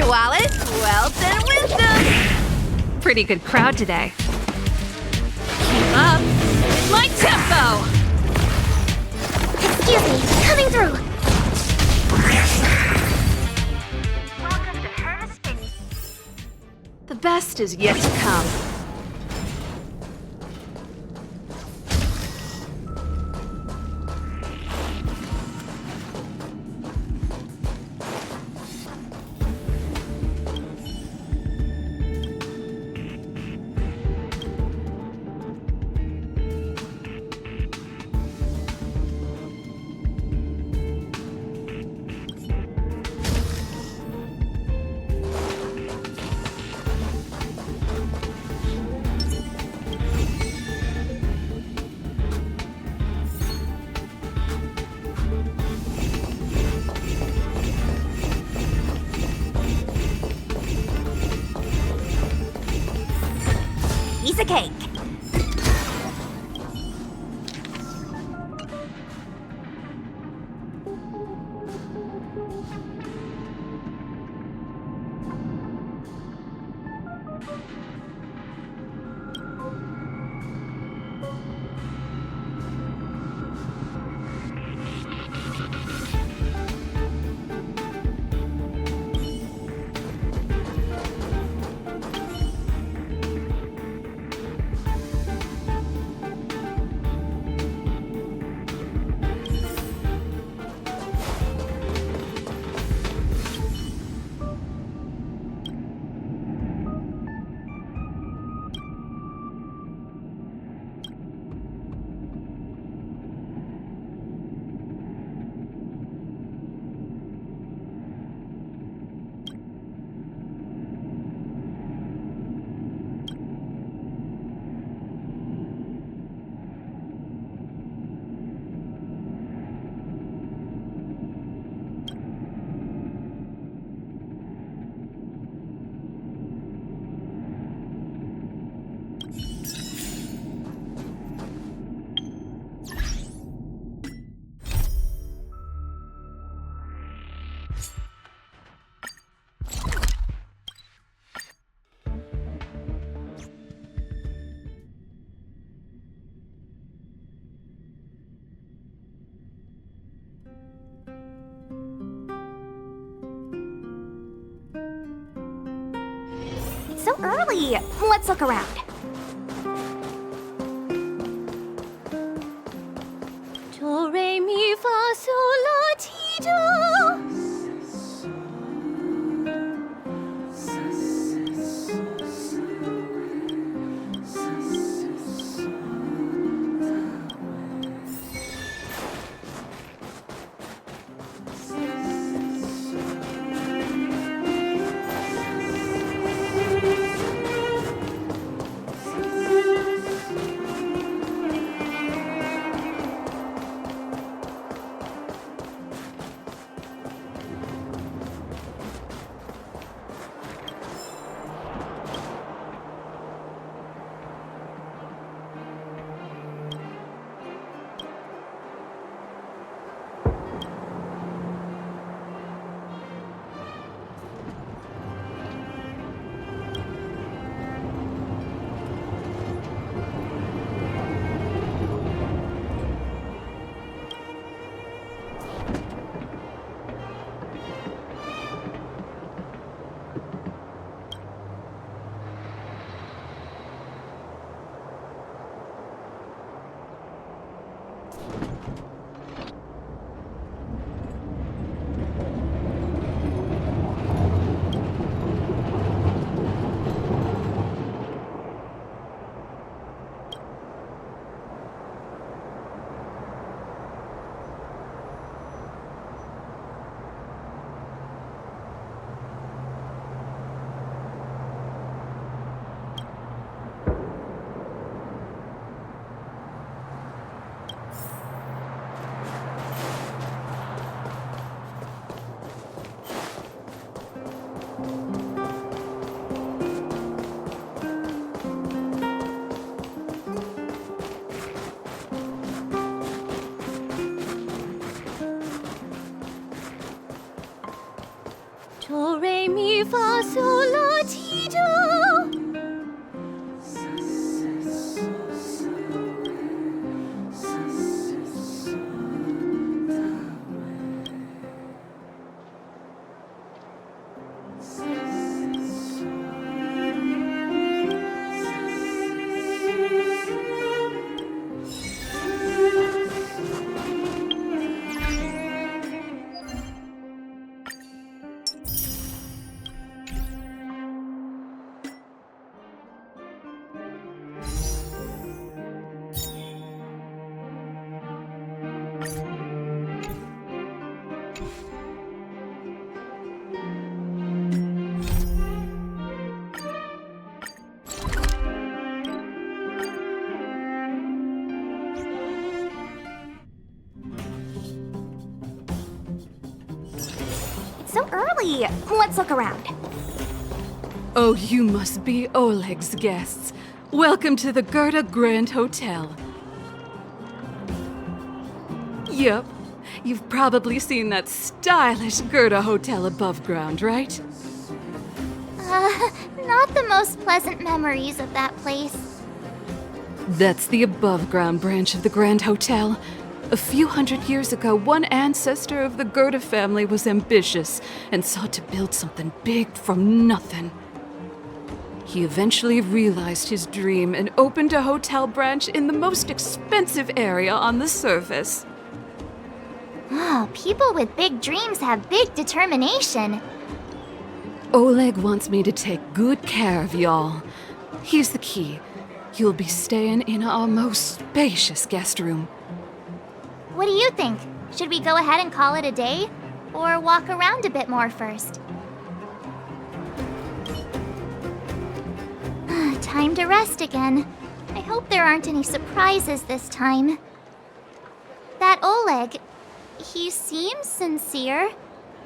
Chihuahuas, wealth and wisdom! Pretty good crowd today. Keep up with my tempo! Excuse me, coming through! Welcome to her space. The best is yet to come. Piece of cake. It's so early. Let's look around. Do, re, mi, fa, sol, la, ti, do. re mi fa sol la ti do. It's so early. Let's look around. Oh, you must be Oleg's guests. Welcome to the Gerda Grand Hotel. Yup, you've probably seen that stylish Gerda Hotel above ground, right? Not the most pleasant memories of that place. That's the above-ground branch of the Grand Hotel. A few hundred years ago, one ancestor of the Gerda family was ambitious and sought to build something big from nothing. He eventually realized his dream and opened a hotel branch in the most expensive area on the surface. Oh, people with big dreams have big determination. Oleg wants me to take good care of y'all. Here's the key. You'll be staying in our most spacious guest room. What do you think? Should we go ahead and call it a day? Or walk around a bit more first? Time to rest again. I hope there aren't any surprises this time. That Oleg, he seems sincere.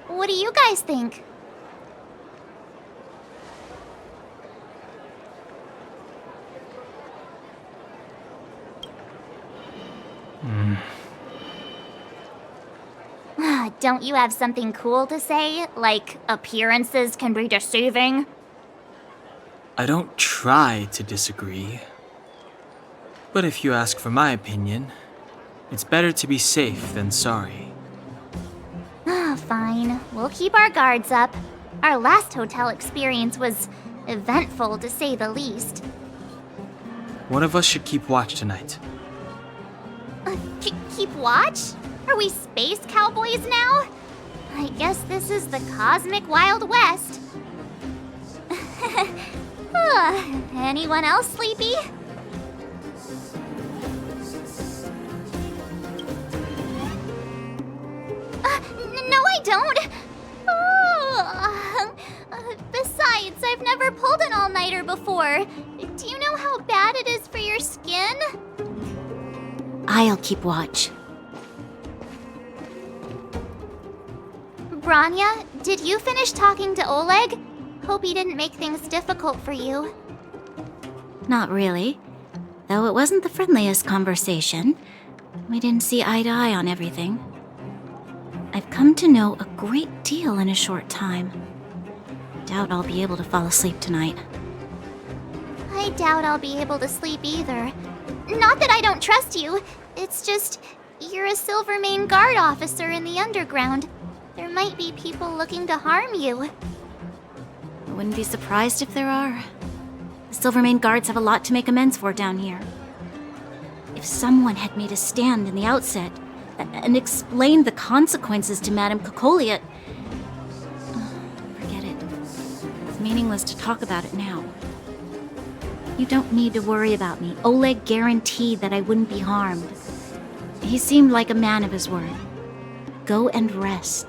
What do you guys think? Don't you have something cool to say? Like appearances can be deceiving? I don't try to disagree. But if you ask for my opinion, it's better to be safe than sorry. Fine. We'll keep our guards up. Our last hotel experience was eventful, to say the least. One of us should keep watch tonight. Keep watch? Are we space cowboys now? I guess this is the cosmic Wild West. Anyone else sleepy? No, I don't. Besides, I've never pulled an all-nighter before. Do you know how bad it is for your skin? I'll keep watch. Branya, did you finish talking to Oleg? Hope he didn't make things difficult for you. Not really. Though it wasn't the friendliest conversation. We didn't see eye to eye on everything. I've come to know a great deal in a short time. Doubt I'll be able to fall asleep tonight. I doubt I'll be able to sleep either. Not that I don't trust you. It's just, you're a Silvermane Guard officer in the underground. There might be people looking to harm you. I wouldn't be surprised if there are. The Silvermane Guards have a lot to make amends for down here. If someone had made a stand in the outset and explained the consequences to Madame Cocolia... Forget it. It's meaningless to talk about it now. You don't need to worry about me. Oleg guaranteed that I wouldn't be harmed. He seemed like a man of his word. Go and rest.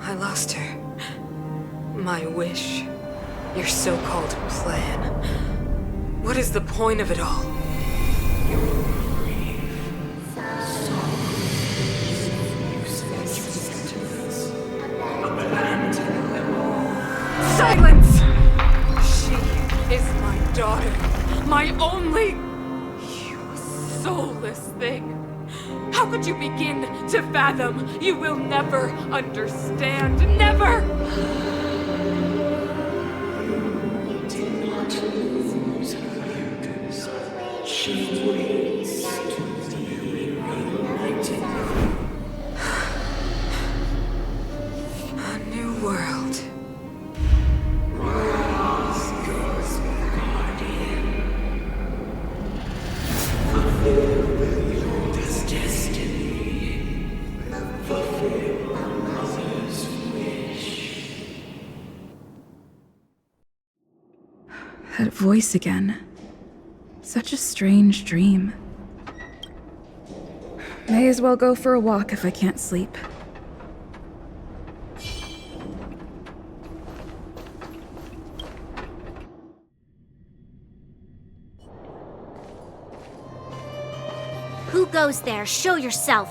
I lost her. My wish. Your so-called plan. What is the point of it all? Silence! She is my daughter. My only... You soulless thing. How could you begin to fathom? You will never understand. Never! A new world. That voice again. Such a strange dream. May as well go for a walk if I can't sleep. Who goes there? Show yourself!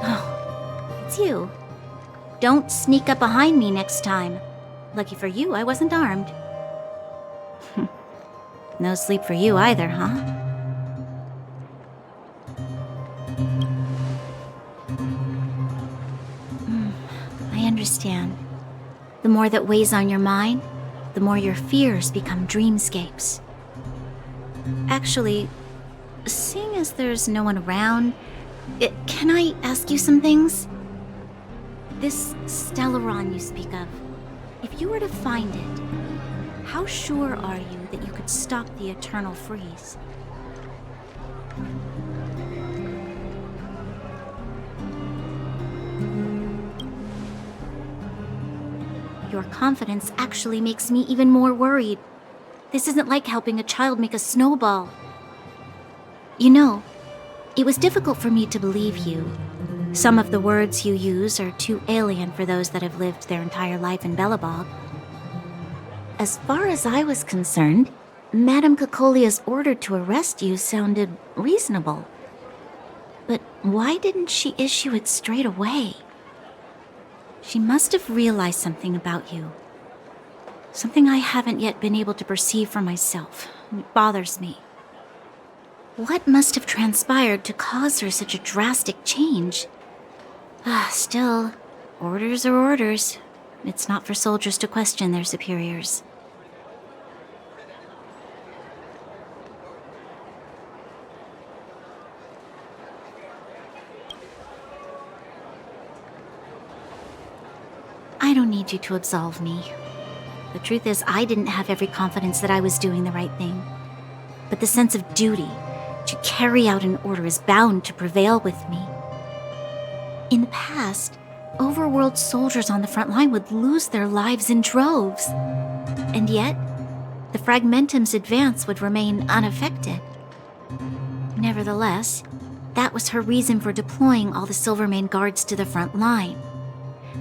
Oh, it's you. Don't sneak up behind me next time. Lucky for you, I wasn't armed. No sleep for you either, huh? I understand. The more that weighs on your mind, the more your fears become dreamscapes. Actually, seeing as there's no one around, can I ask you some things? This Stellaron you speak of, if you were to find it, how sure are you that you could stop the eternal freeze? Your confidence actually makes me even more worried. This isn't like helping a child make a snowball. You know, it was difficult for me to believe you. Some of the words you use are too alien for those that have lived their entire life in Belobog. As far as I was concerned, Madame Cocolia's order to arrest you sounded reasonable. But why didn't she issue it straight away? She must have realized something about you. Something I haven't yet been able to perceive for myself. It bothers me. What must have transpired to cause her such a drastic change? Still, orders are orders. It's not for soldiers to question their superiors. I don't need you to absolve me. The truth is, I didn't have every confidence that I was doing the right thing. But the sense of duty to carry out an order is bound to prevail with me. In the past, overworld soldiers on the front line would lose their lives in droves. And yet, the Fragmentum's advance would remain unaffected. Nevertheless, that was her reason for deploying all the Silvermane guards to the front line.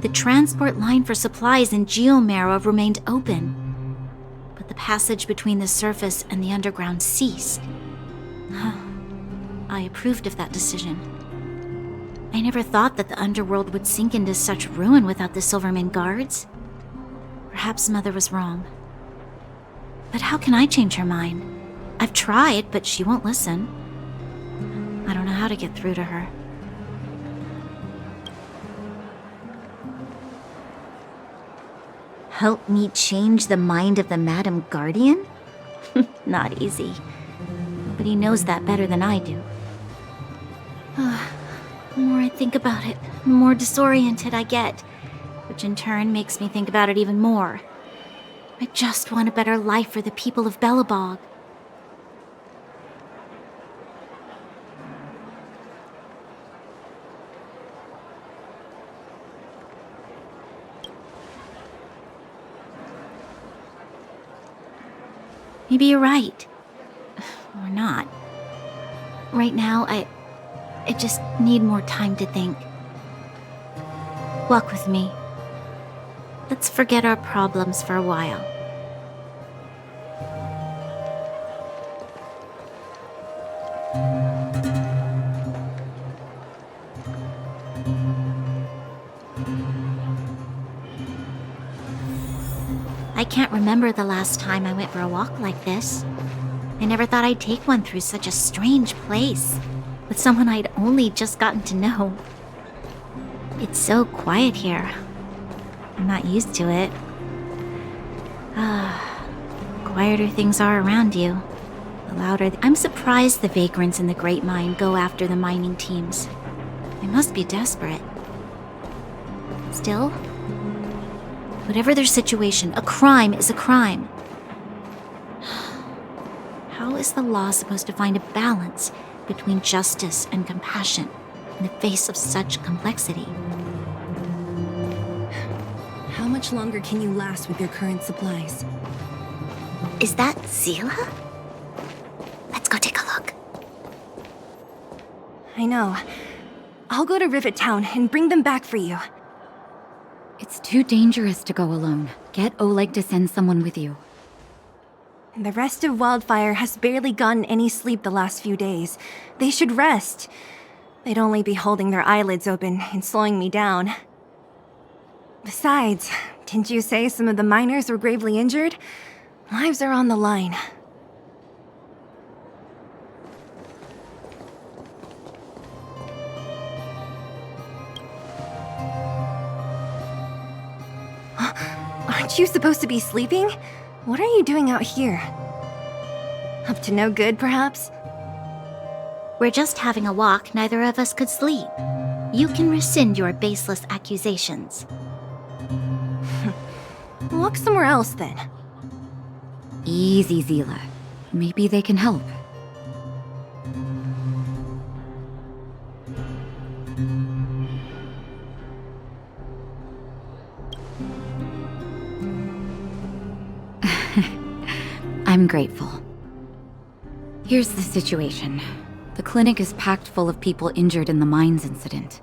The transport line for supplies in Geomera remained open, but the passage between the surface and the underground ceased. I approved of that decision. I never thought that the underworld would sink into such ruin without the Silvermane guards. Perhaps Mother was wrong. But how can I change her mind? I've tried, but she won't listen. I don't know how to get through to her. Help me change the mind of the Madam Guardian? Not easy. Nobody knows that better than I do. The more I think about it, the more disoriented I get, which in turn makes me think about it even more. I just want a better life for the people of Belobog. Maybe you're right. Or not. Right now, I just need more time to think. Walk with me. Let's forget our problems for a while. I can't remember the last time I went for a walk like this. I never thought I'd take one through such a strange place, with someone I'd only just gotten to know. It's so quiet here. I'm not used to it. Quieter things are around you, the louder. I'm surprised the vagrants in the Great Mine go after the mining teams. They must be desperate. Still, whatever their situation, a crime is a crime. How is the law supposed to find a balance between justice and compassion in the face of such complexity? How much longer can you last with your current supplies? Is that Zila? Let's go take a look. I know. I'll go to Rivet Town and bring them back for you. It's too dangerous to go alone. Get Oleg to send someone with you. The rest of Wildfire has barely gotten any sleep the last few days. They should rest. They'd only be holding their eyelids open and slowing me down. Besides, didn't you say some of the miners were gravely injured? Lives are on the line. Aren't you supposed to be sleeping? What are you doing out here? Up to no good, perhaps? We're just having a walk, neither of us could sleep. You can rescind your baseless accusations. Walk somewhere else, then. Easy, Zila. Maybe they can help. I'm grateful. Here's the situation. The clinic is packed full of people injured in the mines incident.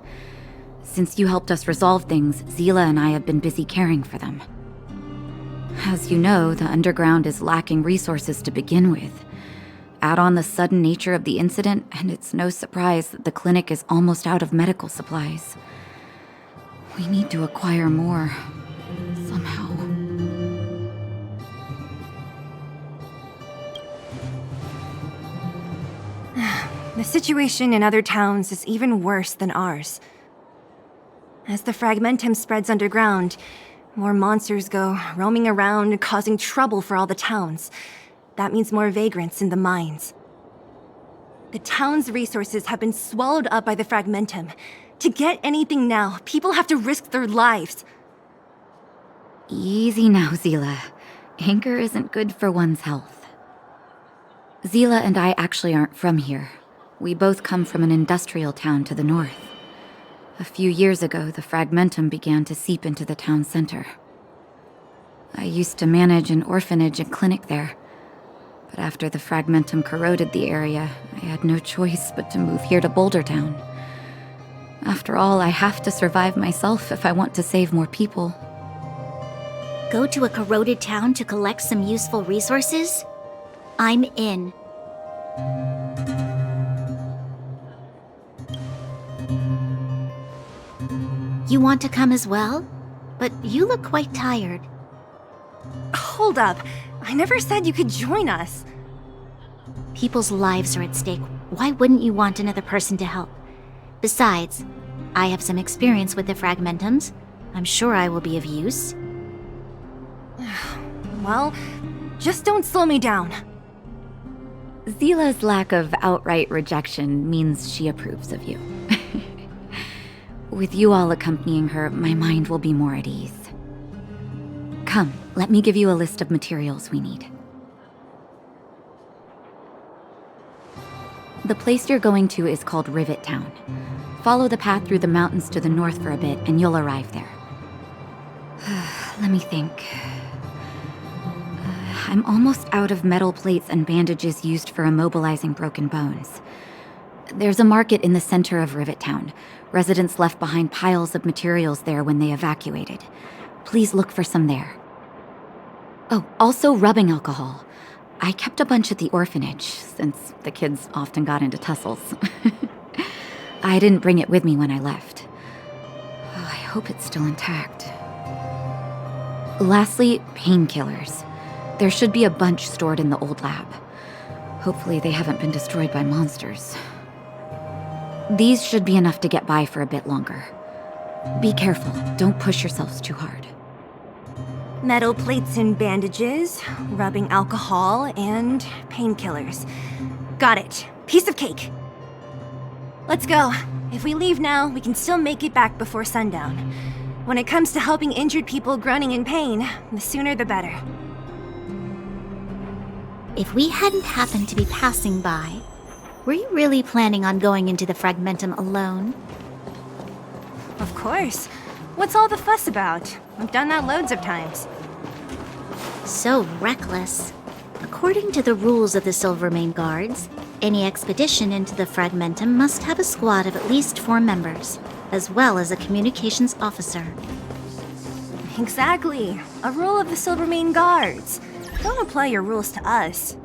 Since you helped us resolve things, Zila and I have been busy caring for them. As you know, the underground is lacking resources to begin with. Add on the sudden nature of the incident, and it's no surprise that the clinic is almost out of medical supplies. We need to acquire more, somehow. The situation in other towns is even worse than ours. As the fragmentum spreads underground, more monsters go roaming around, causing trouble for all the towns. That means more vagrants in the mines. The town's resources have been swallowed up by the fragmentum. To get anything now, people have to risk their lives. Easy now, Zila. Anger isn't good for one's health. Zila and I actually aren't from here. We both come from an industrial town to the north. A few years ago, the fragmentum began to seep into the town center. I used to manage an orphanage and clinic there. But after the fragmentum corroded the area, I had no choice but to move here to Boulder Town. After all, I have to survive myself if I want to save more people. Go to a corroded town to collect some useful resources? I'm in. You want to come as well? But you look quite tired. Hold up. I never said you could join us. People's lives are at stake. Why wouldn't you want another person to help? Besides, I have some experience with the fragmentums. I'm sure I will be of use. Well, just don't slow me down. Zila's lack of outright rejection means she approves of you. With you all accompanying her, my mind will be more at ease. Come, let me give you a list of materials we need. The place you're going to is called Rivet Town. Follow the path through the mountains to the north for a bit, and you'll arrive there. Let me think. I'm almost out of metal plates and bandages used for immobilizing broken bones. There's a market in the center of Rivet Town. Residents left behind piles of materials there when they evacuated. Please look for some there. Oh, also rubbing alcohol. I kept a bunch at the orphanage, since the kids often got into tussles. I didn't bring it with me when I left. Oh, I hope it's still intact. Lastly, painkillers. There should be a bunch stored in the old lab. Hopefully they haven't been destroyed by monsters. These should be enough to get by for a bit longer. Be careful, don't push yourselves too hard. Metal plates and bandages, rubbing alcohol, and painkillers. Got it. Piece of cake. Let's go. If we leave now, we can still make it back before sundown. When it comes to helping injured people groaning in pain, the sooner the better. If we hadn't happened to be passing by, were you really planning on going into the Fragmentum alone? Of course. What's all the fuss about? I've done that loads of times. So reckless. According to the rules of the Silvermane Guards, any expedition into the Fragmentum must have a squad of at least 4 members, as well as a communications officer. Exactly. A rule of the Silvermane Guards. Don't apply your rules to us.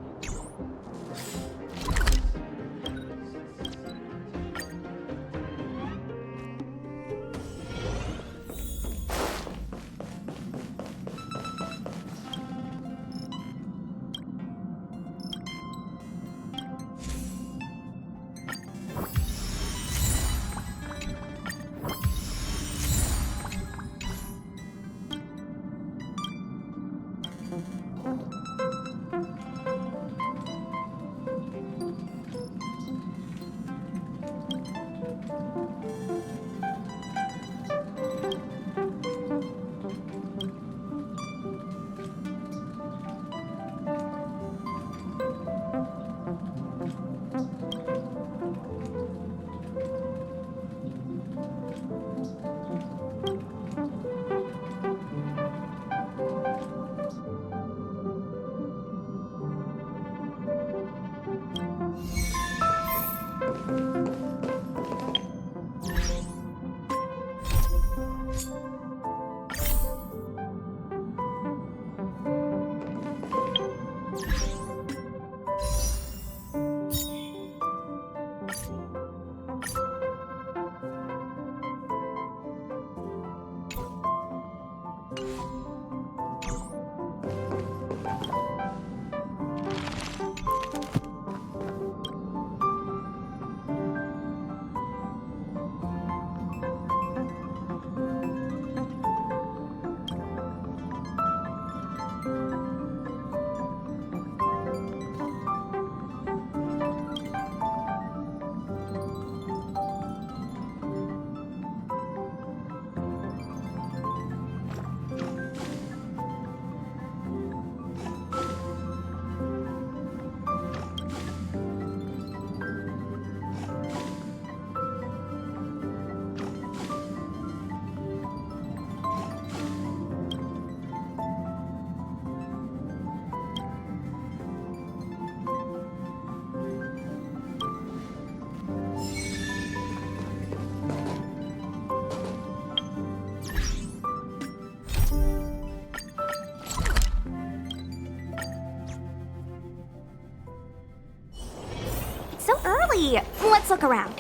So early! Let's look around.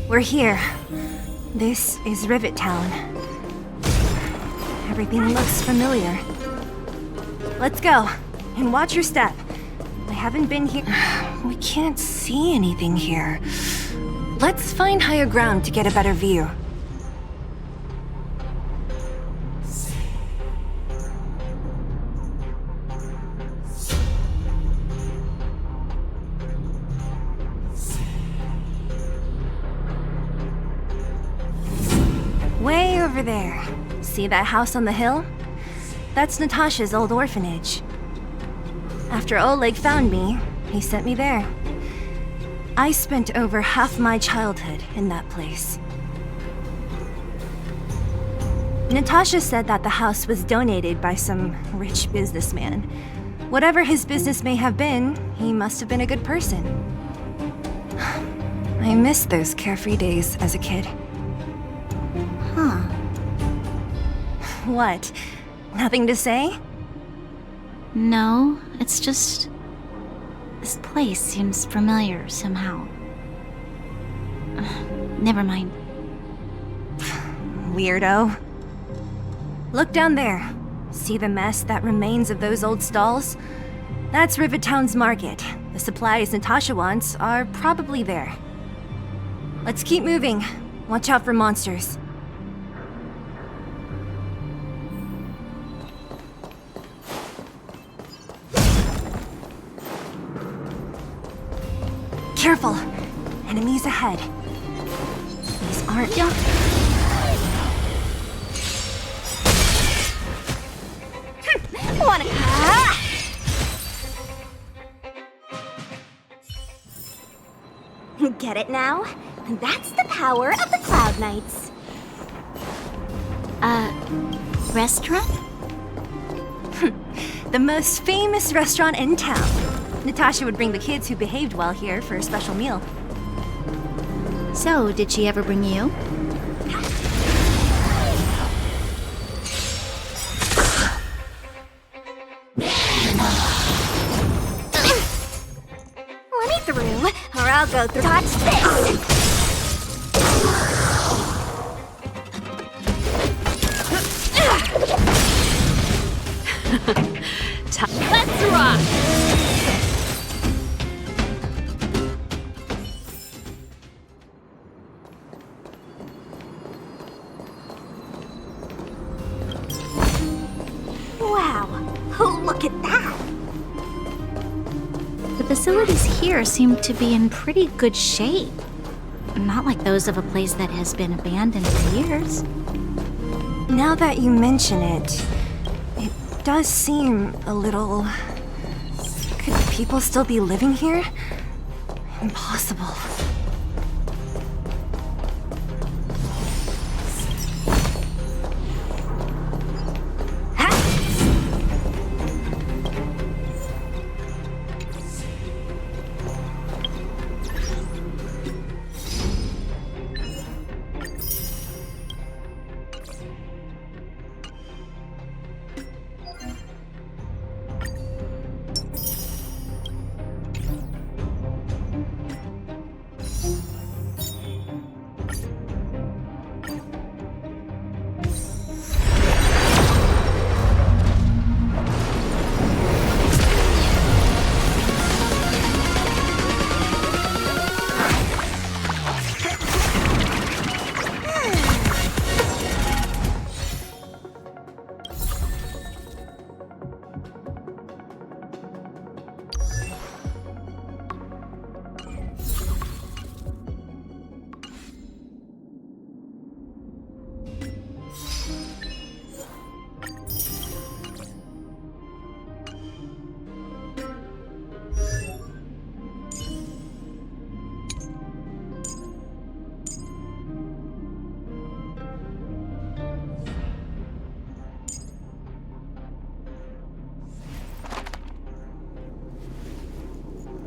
We're here. This is Rivet Town. Everything looks familiar. Let's go, and watch your step. I haven't been here. We can't see anything here. Let's find higher ground to get a better view. Way over there. See that house on the hill? That's Natasha's old orphanage. After Oleg found me, he sent me there. I spent over half my childhood in that place. Natasha said that the house was donated by some rich businessman. Whatever his business may have been, he must have been a good person. I miss those carefree days as a kid. Huh. What? Nothing to say? No, it's just... this place seems familiar somehow. Never mind. Weirdo. Look down there. See the mess that remains of those old stalls? That's Rivet Town's market. The supplies Natasha wants are probably there. Let's keep moving. Watch out for monsters. Careful! Enemies ahead. These aren't... Wanna... Get it now? That's the power of the Cloud Knights. Restaurant? The most famous restaurant in town. Natasha would bring the kids who behaved well here for a special meal. So, did she ever bring you? Let me through, or I'll go through. Touch this! Let's rock! Wow, look at that! The facilities here seem to be in pretty good shape. Not like those of a place that has been abandoned for years. Now that you mention it, it does seem a little... Could people still be living here? Impossible.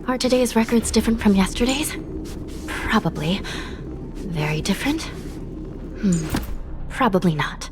Are today's records different from yesterday's? Probably. Very different? Probably not.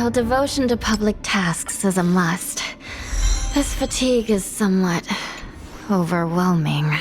While devotion to public tasks is a must, this fatigue is somewhat overwhelming.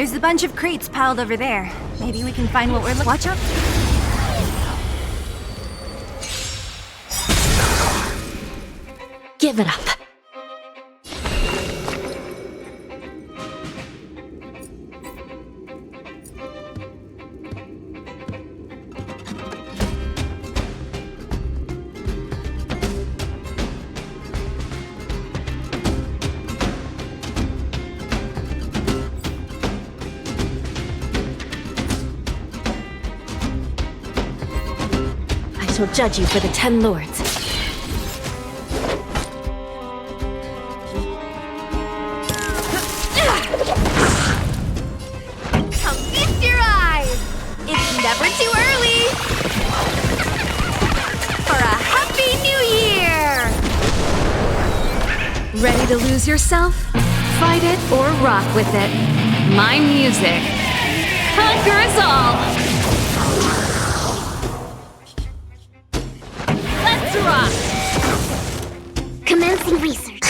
There's a bunch of crates piled over there. Maybe we can find what we're looking. Watch out! Give it up. I shall judge you for the 10 lords. Come feast your eyes! It's never too early! For a happy new year! Ready to lose yourself? Fight it or rock with it. My music. Conquer us all! Let's rock! Commencing research.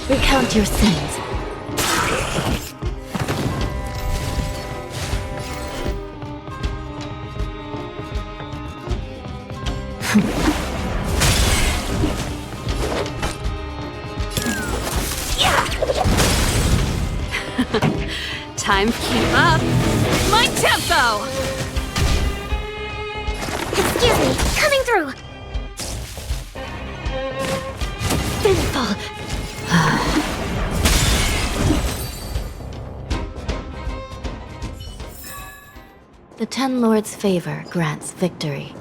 Recount your sins. Time to keep up. My tempo! Excuse me, coming through! Sinful. The 10 lords' favor grants victory.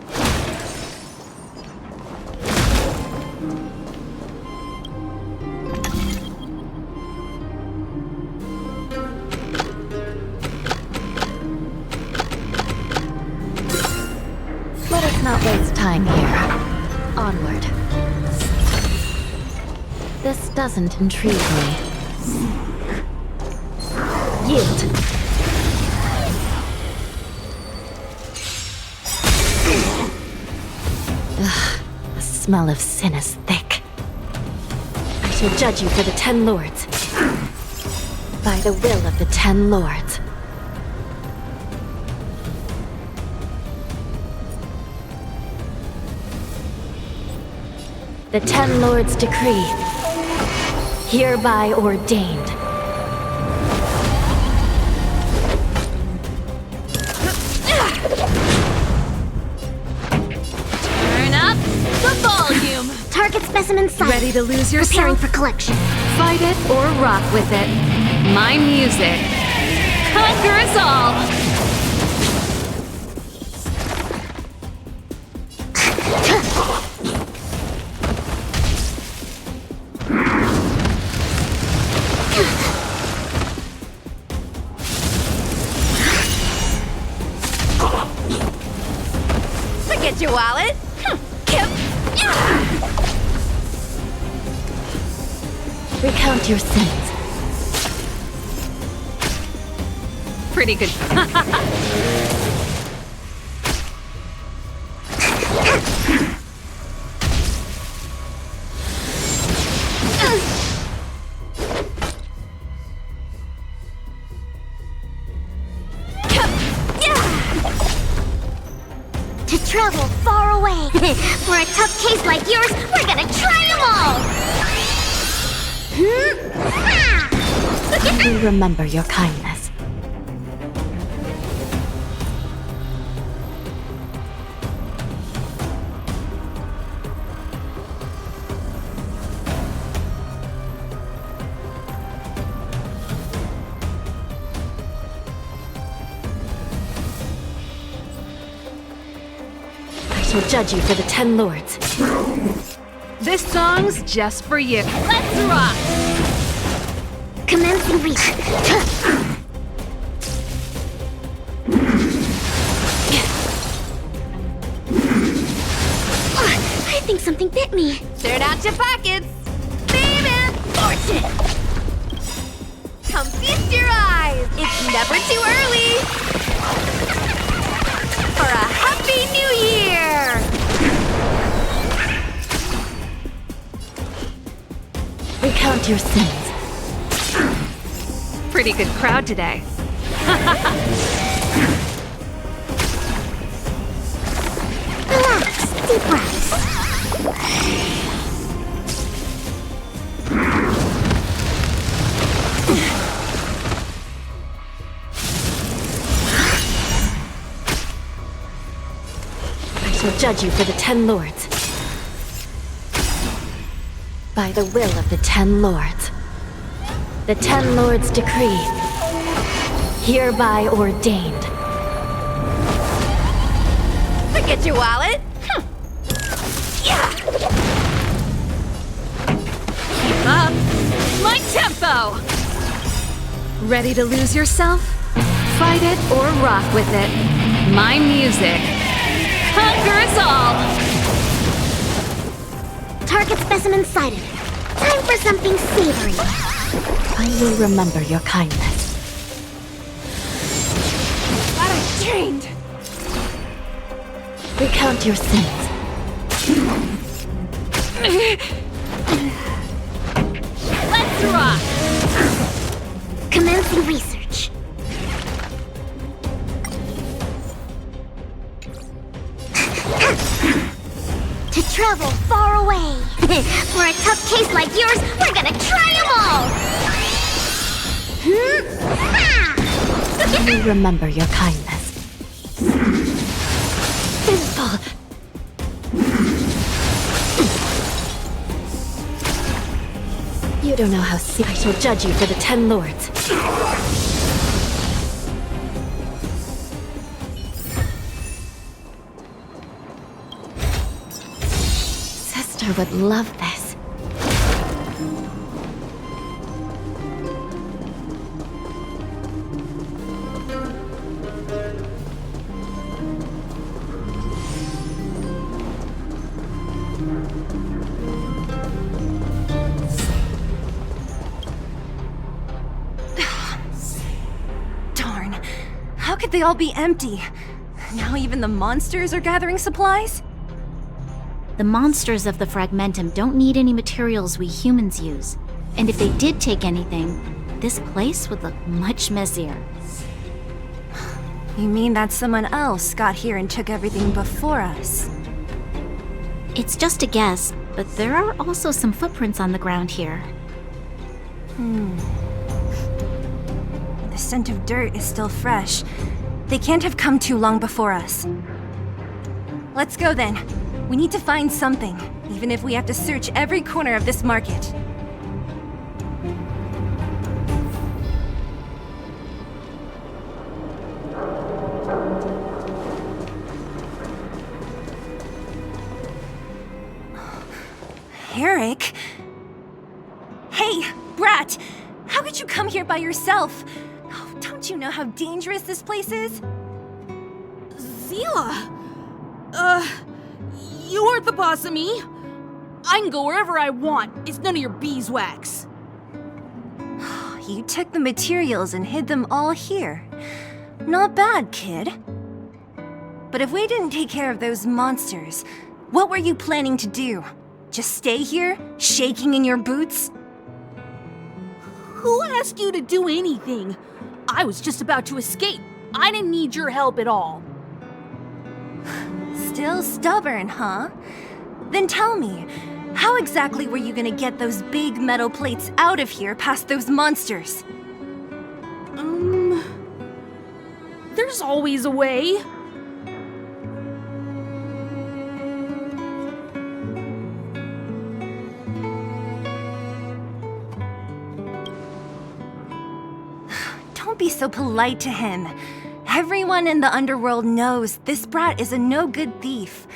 Let us not waste time here. Onward. This doesn't intrigue me. Yield. Ugh, the smell of sin is thick. I shall judge you for the 10 lords. By the will of the 10 lords. The 10 lords' decree, hereby ordained. Turn up the volume! Target specimen sighted. Ready to lose Preparing yourself? for collection. Fight it or rock with it. My music. Conquer us all! Forget your wallet. Recount your sins. Pretty good. To travel far away. For a tough case like yours, we're gonna try them all! We remember your kindness. I shall judge you for the 10 lords. This song's just for you. Let's rock! Commencing research. I think something bit me. Turn out your pockets! Baby! Fortune! Come feast your eyes! It's never too early! For a happy new year! Recount your sins. Pretty good crowd today. Relax, deep breaths. I shall judge you for the 10 lords. By the will of the 10 lords. The 10 lords decree. Hereby ordained. Get your wallet. Yeah. Keep up. My tempo. Ready to lose yourself? Fight it or rock with it. My music conquers all. Target specimen sighted. Time for something savory. I will remember your kindness. But I trained. Recount your sins. Let's rock. Commencing research. To travel far away. For a tough case like yours, we're gonna try them all. I will remember your kindness. Simple. You don't know how I shall judge you for the 10 lords. Sister would love this. How could they all be empty? Now even the monsters are gathering supplies? The monsters of the Fragmentum don't need any materials we humans use. And if they did take anything, this place would look much messier. You mean that someone else got here and took everything before us? It's just a guess, but there are also some footprints on the ground here. The scent of dirt is still fresh. They can't have come too long before us. Let's go then. We need to find something, even if we have to search every corner of this market. Eric? Hey, Brat! How could you come here by yourself? Oh, don't you know how dangerous this place is? Zila! You aren't the boss of me. I can go wherever I want. It's none of your beeswax. You took the materials and hid them all here. Not bad, kid. But if we didn't take care of those monsters, what were you planning to do? Just stay here, shaking in your boots? Who asked you to do anything? I was just about to escape. I didn't need your help at all. Still stubborn, huh? Then tell me, how exactly were you gonna get those big metal plates out of here past those monsters? There's always a way. Don't be so polite to him. Everyone in the underworld knows this brat is a no-good thief.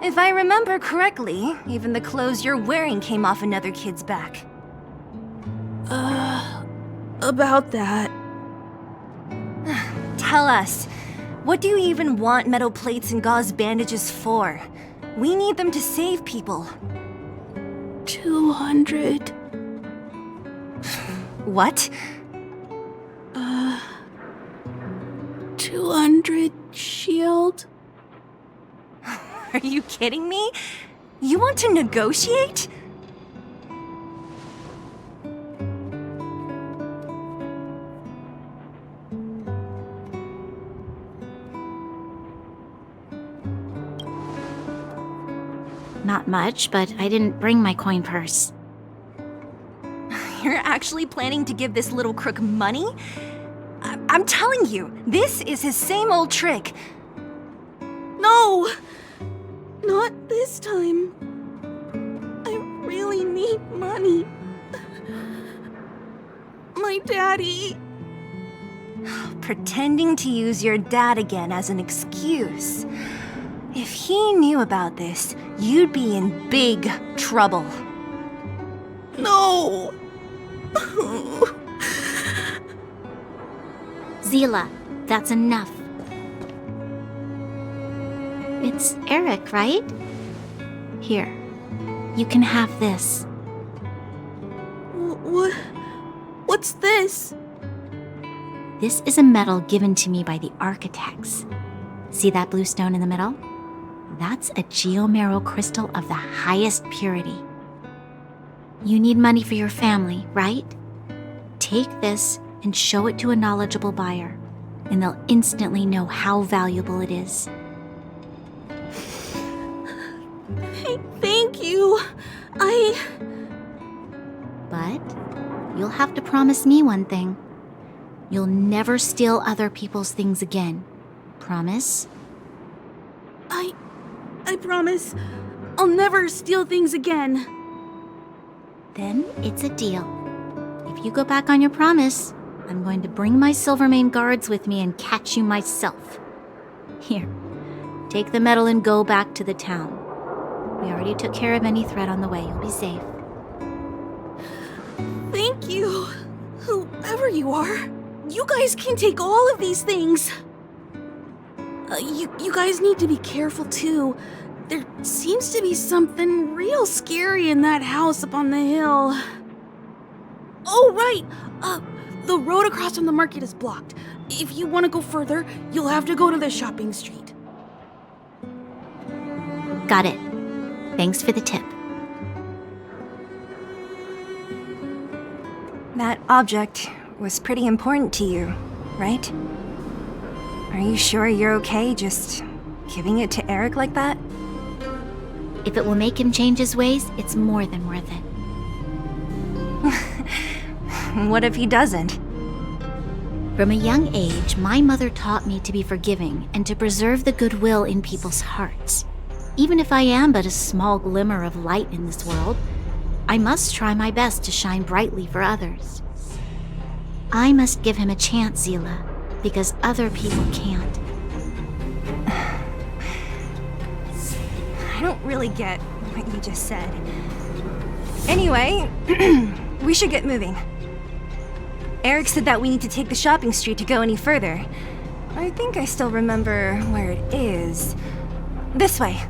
If I remember correctly, even the clothes you're wearing came off another kid's back. About that. Tell us, what do you even want metal plates and gauze bandages for? We need them to save people. 200. What? 200 shield? Are you kidding me? You want to negotiate? Not much, but I didn't bring my coin purse. You're actually planning to give this little crook money? I'm telling you, this is his same old trick. No! Not this time. I really need money. My daddy. Pretending to use your dad again as an excuse. If he knew about this, you'd be in big trouble. No! Zila, that's enough. It's Eric, right? Here, you can have this. What's this? This is a medal given to me by the architects. See that blue stone in the middle? That's a geomerald crystal of the highest purity. You need money for your family, right? Take this and show it to a knowledgeable buyer, and they'll instantly know how valuable it is. Thank you. But you'll have to promise me one thing. You'll never steal other people's things again. Promise? I promise. I'll never steal things again. Then it's a deal. If you go back on your promise, I'm going to bring my Silvermane guards with me and catch you myself. Here, take the medal and go back to the town. We already took care of any threat on the way. You'll be safe. Thank you. Whoever you are, you guys can take all of these things. You guys need to be careful too. There seems to be something real scary in that house up on the hill. Oh, right. The road across from the market is blocked. If you want to go further, you'll have to go to the shopping street. Got it. Thanks for the tip. That object was pretty important to you, right? Are you sure you're okay just giving it to Eric like that? If it will make him change his ways, it's more than worth it. What if he doesn't? From a young age, my mother taught me to be forgiving and to preserve the goodwill in people's hearts. Even if I am but a small glimmer of light in this world, I must try my best to shine brightly for others. I must give him a chance, Zila, because other people can't. I don't really get what you just said. Anyway, we should get moving. Eric said that we need to take the shopping street to go any further. I think I still remember where it is. This way.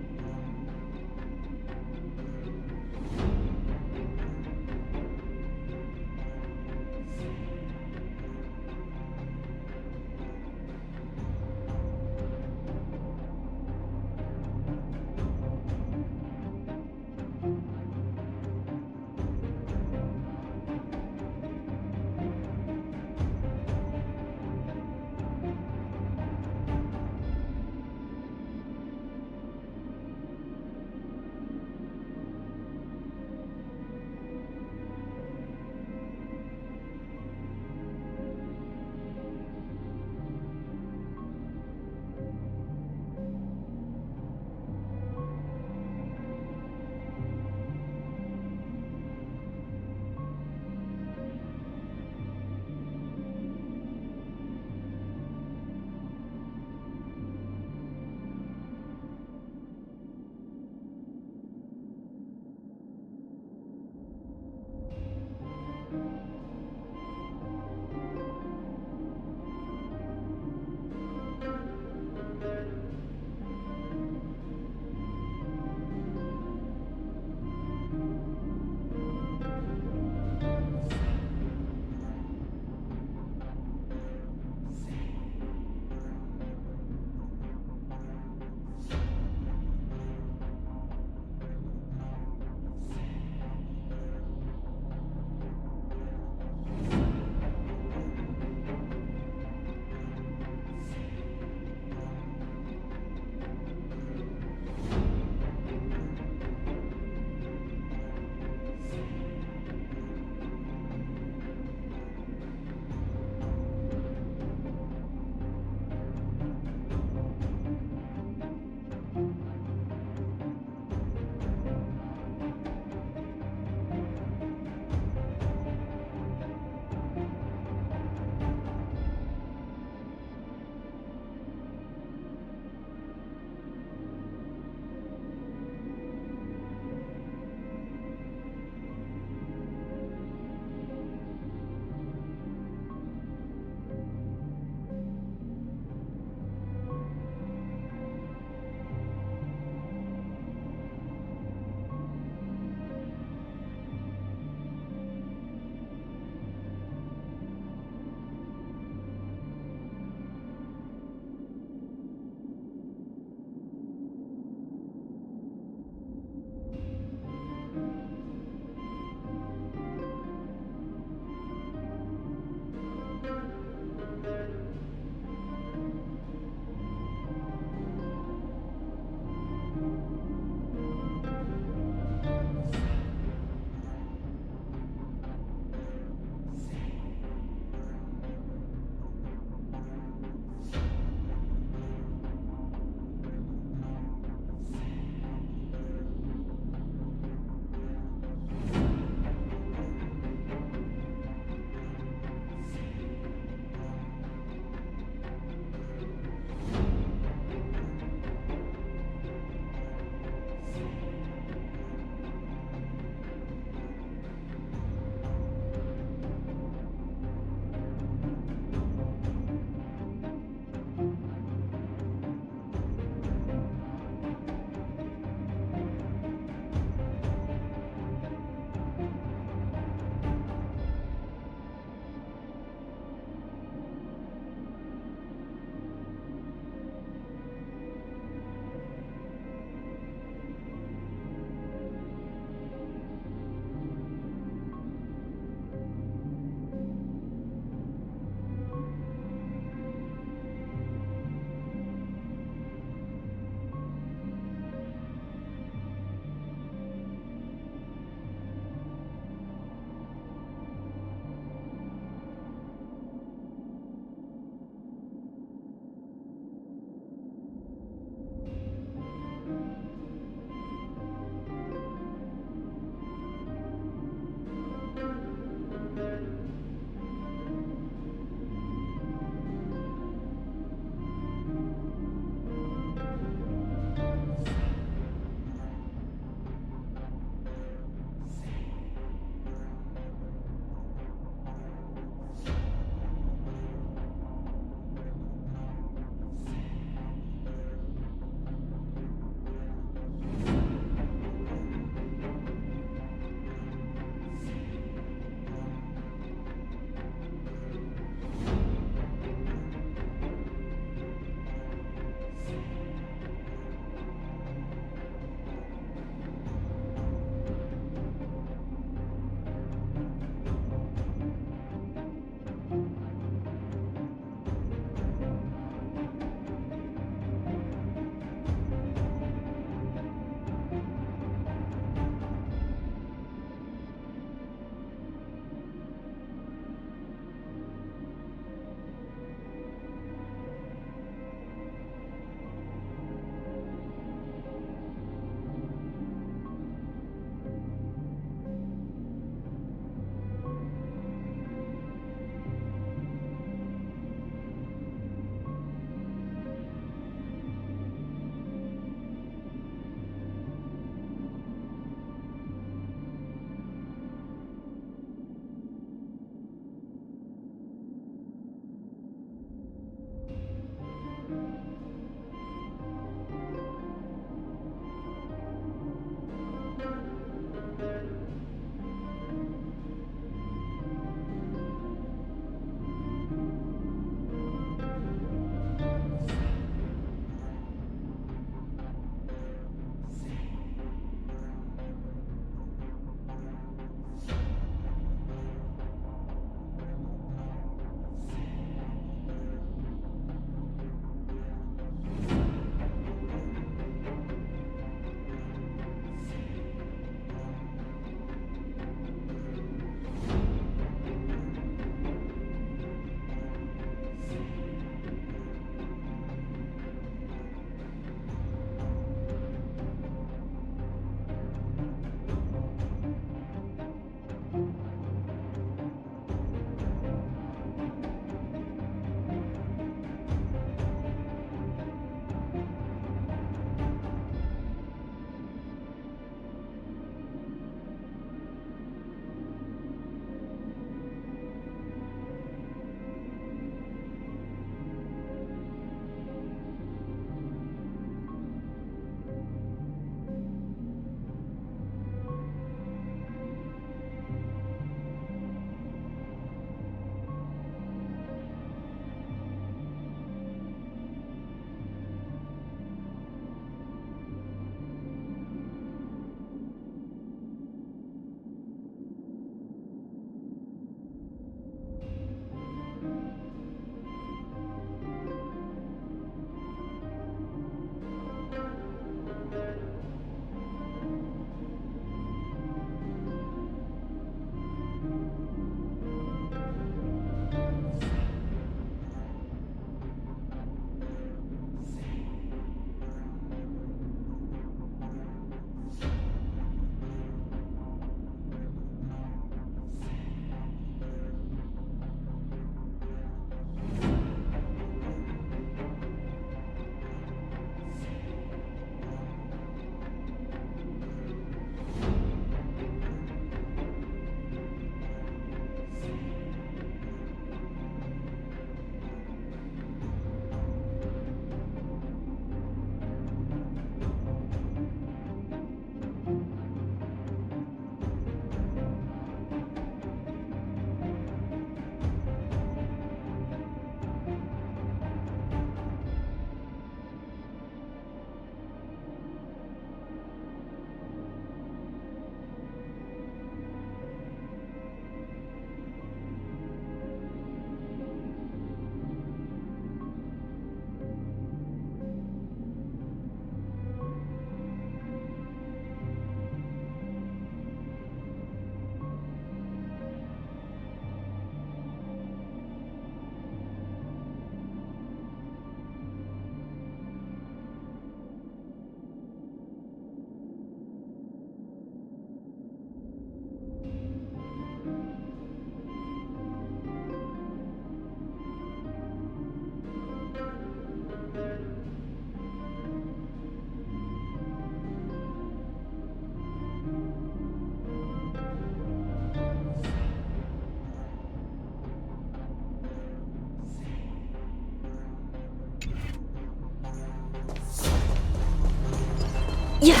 Yeah.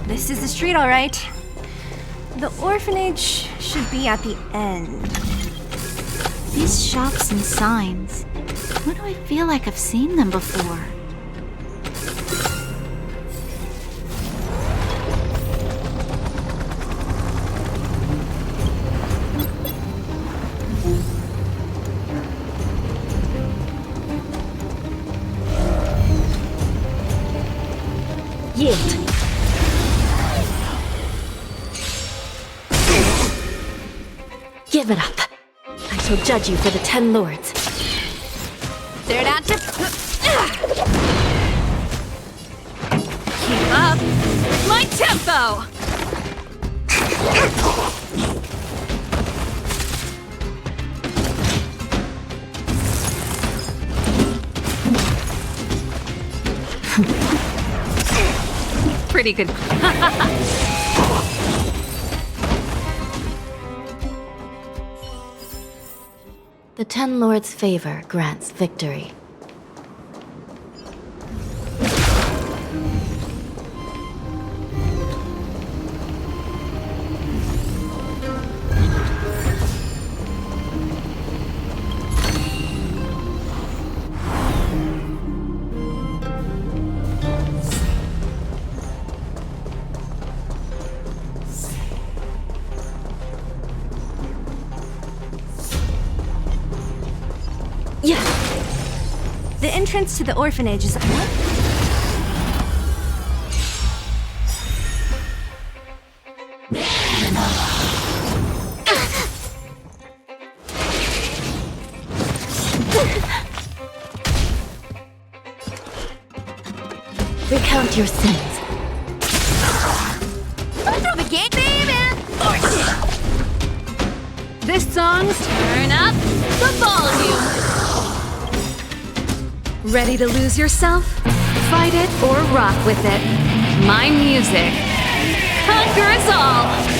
This is the street, all right. The orphanage should be at the end. These shops and signs. Why do I feel like I've seen them before? Yield. Give it up. I shall judge you for the 10 lords. They're not to... Keep up! My tempo! Pretty good. The 10 lords' favor grants victory. Yeah. The entrance to the orphanage is... What? Recount your sins. Through the gate, baby! This song's turn up the volume. Ready to lose yourself? Fight it or rock with it. My music conquers all.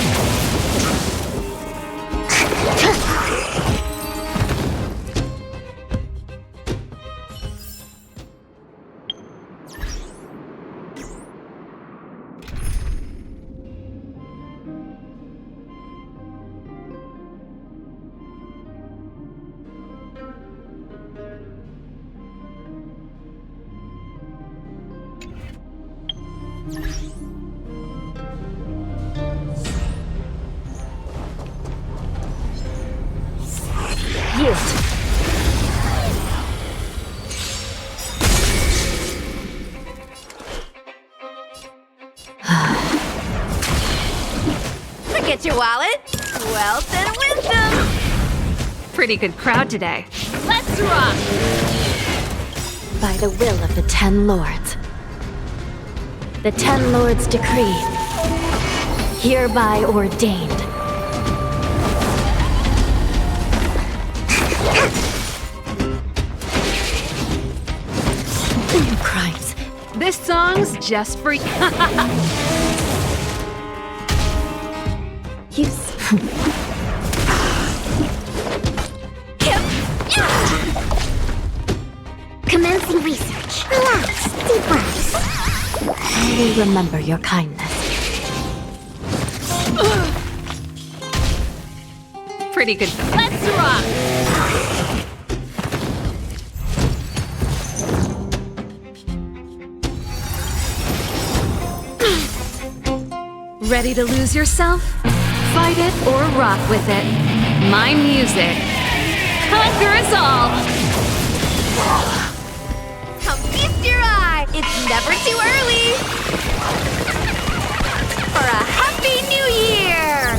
Yield. Forget your wallet. Wealth and wisdom. Pretty good crowd today. Let's rock. By the will of the 10 lords. The 10 lords decree. Hereby ordained. Crimes. This song's just for you. Commencing research. Relax. Deep breaths. I will remember your kindness. Pretty good. Let's rock. Ready to lose yourself? Fight it or rock with it. My music conquers all. Come feast your eye. It's never too early. For a happy new year.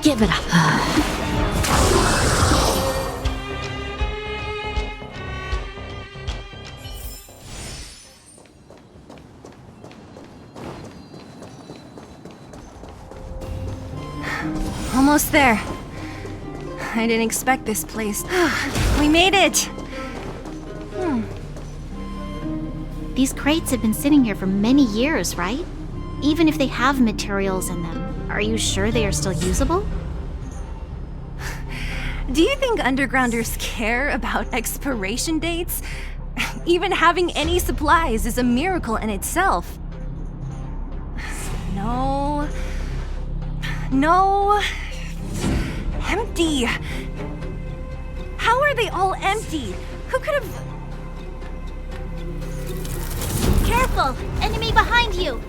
Give it up. Almost there. I didn't expect this place. We made it! These crates have been sitting here for many years, right? Even if they have materials in them, Are you sure they are still usable? Do you think undergrounders care about expiration dates? Even having any supplies is a miracle in itself. No. No. Empty. How are they all empty? Who could have... Careful! Enemy behind you!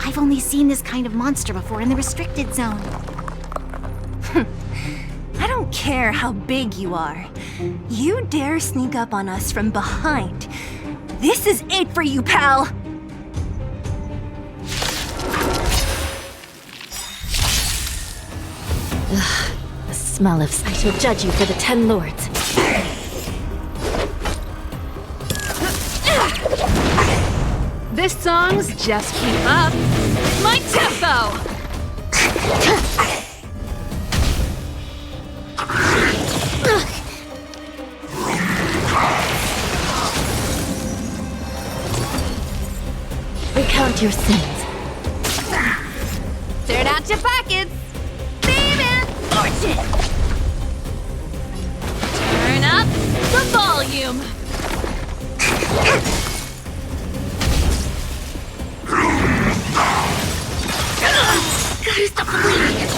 I've only seen this kind of monster before in the restricted zone. I don't care how big you are. You dare sneak up on us from behind. This is it for you, pal! The smell of... I shall judge you for the 10 lords. This song's just keep up. My tempo! Recount your sins. Turn out your pockets! Baby! Fortune! Turn up the volume! Gotta stop the bleeding!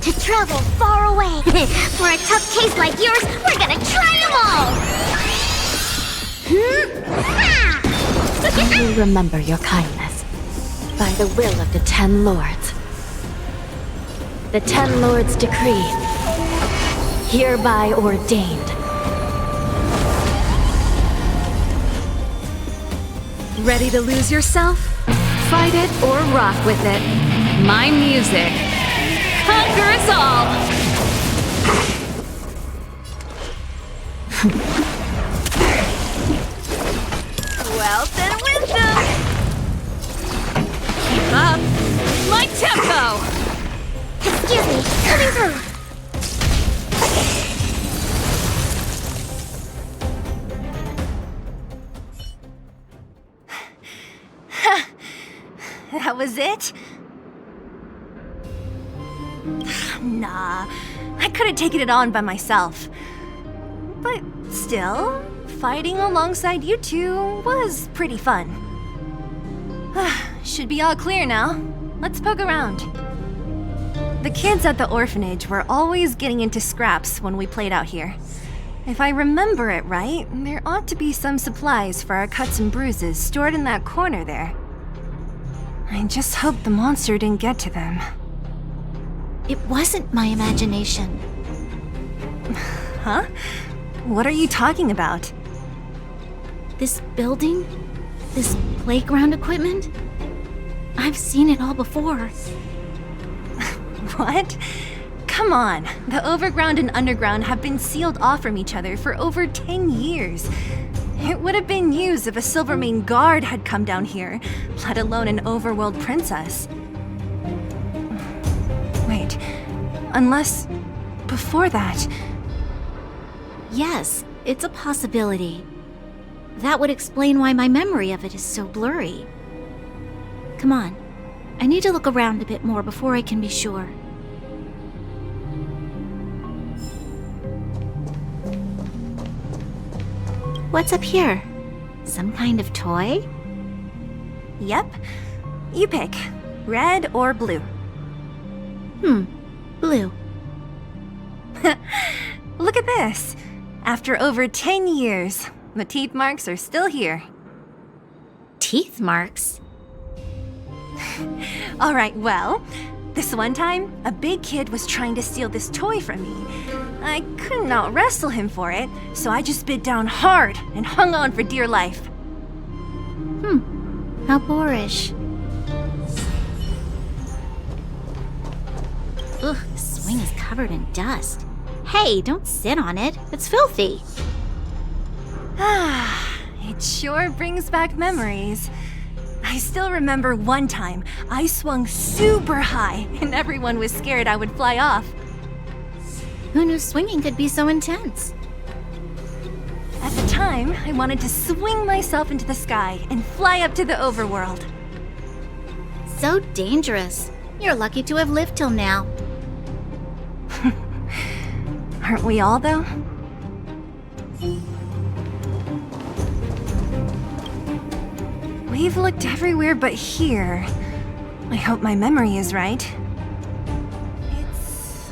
To travel far away! For a tough case like yours, we're gonna try them all! You remember your kindness. By the will of the 10 lords. The 10 lords decree. Hereby ordained. Ready to lose yourself? Fight it or rock with it. My music. Conquer us all! Wealth and wisdom! Keep up! My tempo! Excuse me, coming through! That was it? Nah, I could have taken it on by myself. But still, fighting alongside you two was pretty fun. Should be all clear now. Let's poke around. The kids at the orphanage were always getting into scraps when we played out here. If I remember it right, there ought to be some supplies for our cuts and bruises stored in that corner there. I just hope the monster didn't get to them. It wasn't my imagination. Huh? What are you talking about? This building? This playground equipment? I've seen it all before. What? Come on, the overground and underground have been sealed off from each other for over 10 years. It would have been news if a Silvermane guard had come down here, let alone an overworld princess. Wait, unless before that... Yes, it's a possibility. That would explain why my memory of it is so blurry. Come on, I need to look around a bit more before I can be sure. What's up here? Some kind of toy? Yep. You pick. Red or blue. Blue. Look at this. After over 10 years, the teeth marks are still here. Teeth marks? Alright, well, this one time, a big kid was trying to steal this toy from me. I couldn't out-wrestle him for it, so I just bit down hard and hung on for dear life. How boorish. Ugh, the swing is covered in dust. Hey, don't sit on it. It's filthy. It sure brings back memories. I still remember one time I swung super high and everyone was scared I would fly off. Who knew swinging could be so intense? At It's time I wanted to swing myself into the sky and fly up to the overworld. So dangerous. You're lucky to have lived till now. Aren't we all, though? We've looked everywhere but here. I hope my memory is right. It's...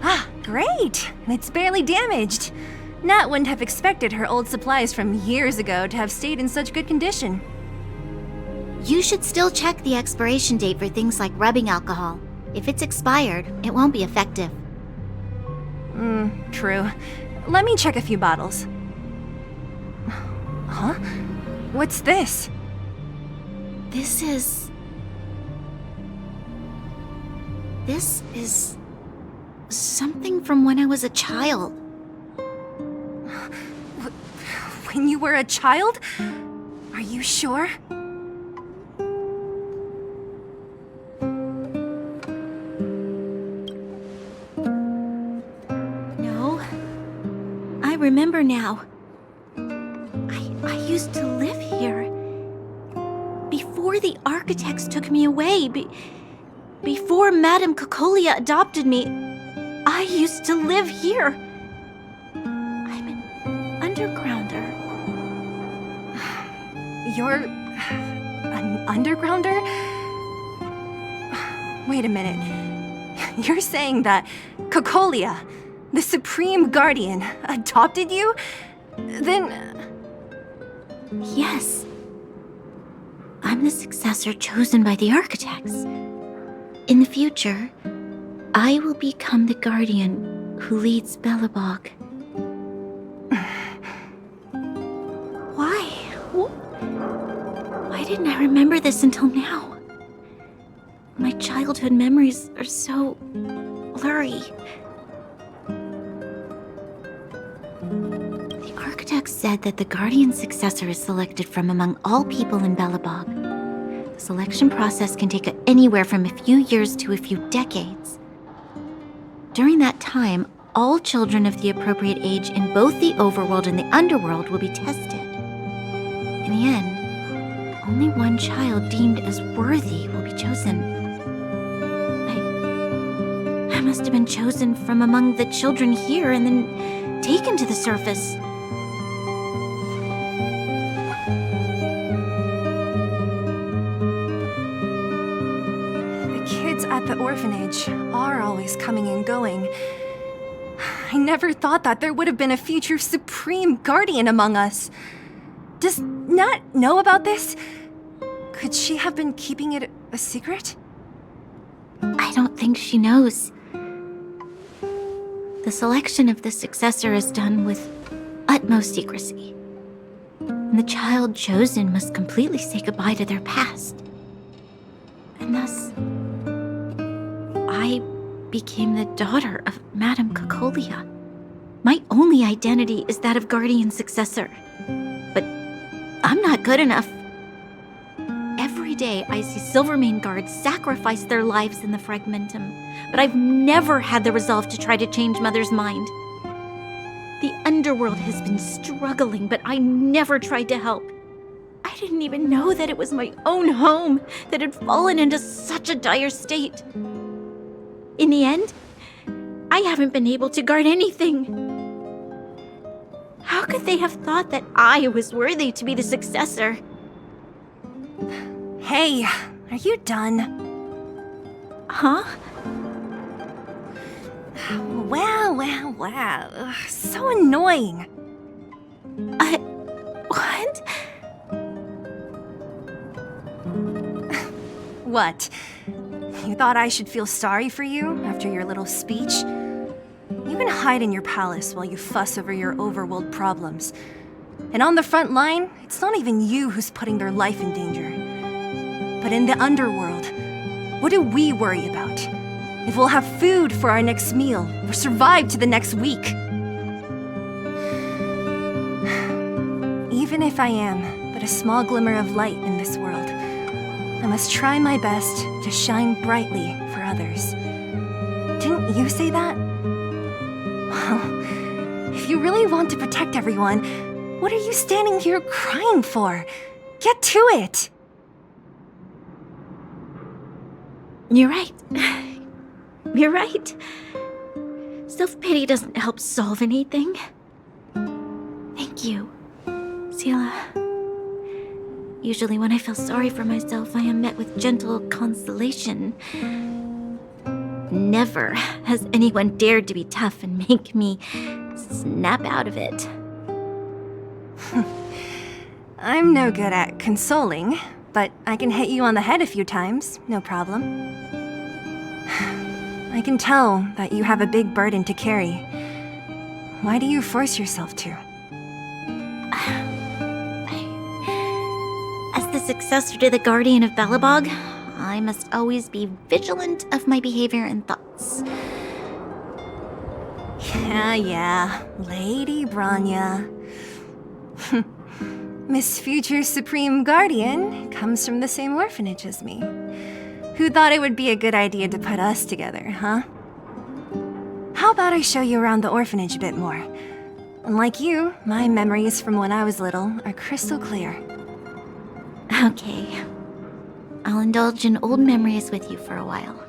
Ah, great! It's barely damaged. Nat wouldn't have expected her old supplies from years ago to have stayed in such good condition. You should still check the expiration date for things like rubbing alcohol. If it's expired, it won't be effective. True. Let me check a few bottles. Huh? What's this? This is something from when I was a child. When you were a child? Are you sure? No. I remember now. I used to live here. Before the architects took me away, before Madame Cocolia adopted me, I used to live here. I'm an undergrounder. You're... an undergrounder? Wait a minute. You're saying that Cocolia, the Supreme Guardian, adopted you? Then... Yes. I'm the successor chosen by the architects. In the future, I will become the guardian who leads Belobog. Why? Why didn't I remember this until now? My childhood memories are so blurry. The architects said that the guardian successor is selected from among all people in Belobog. The selection process can take anywhere from a few years to a few decades. During that time, all children of the appropriate age in both the overworld and the underworld will be tested. In the end, only one child deemed as worthy will be chosen. I must have been chosen from among the children here and then taken to the surface. At the orphanage are always coming and going. I never thought that there would have been a future Supreme Guardian among us. Does Nat know about this? Could she have been keeping it a secret? I don't think she knows. The selection of the successor is done with utmost secrecy. And the child chosen must completely say goodbye to their past. And thus, I became the daughter of Madame Cocolia. My only identity is that of guardian successor. But I'm not good enough. Every day I see Silvermane guards sacrifice their lives in the Fragmentum, but I've never had the resolve to try to change Mother's mind. The underworld has been struggling, but I never tried to help. I didn't even know that it was my own home that had fallen into such a dire state. In the end, I haven't been able to guard anything. How could they have thought that I was worthy to be the successor? Hey, are you done? Huh? Wow. Ugh, so annoying. What? What? You thought I should feel sorry for you after your little speech? You can hide in your palace while you fuss over your overworld problems. And on the front line, it's not even you who's putting their life in danger. But in the underworld, what do we worry about? If we'll have food for our next meal, or survive to the next week. Even if I am but a small glimmer of light in this world, I must try my best to shine brightly for others. Didn't you say that? Well, if If you really want to protect everyone, what are you standing here crying for? Get to it! You're right. You're right. Self-pity doesn't help solve anything. Thank you, Zila. Usually when I feel sorry for myself, I am met with gentle consolation. Never has anyone dared to be tough and make me snap out of it. I'm no good at consoling, but I can hit you on the head a few times, no problem. I can tell that you have a big burden to carry. Why do you force yourself to? As the successor to the Guardian of Balabog, I must always be vigilant of my behavior and thoughts. Yeah, Lady Branya. Miss Future Supreme Guardian comes from the same orphanage as me. Who thought it would be a good idea to put us together, huh? How about I show you around the orphanage a bit more? Unlike you, my memories from when I was little are crystal clear. Okay. I'll indulge in old memories with you for a while.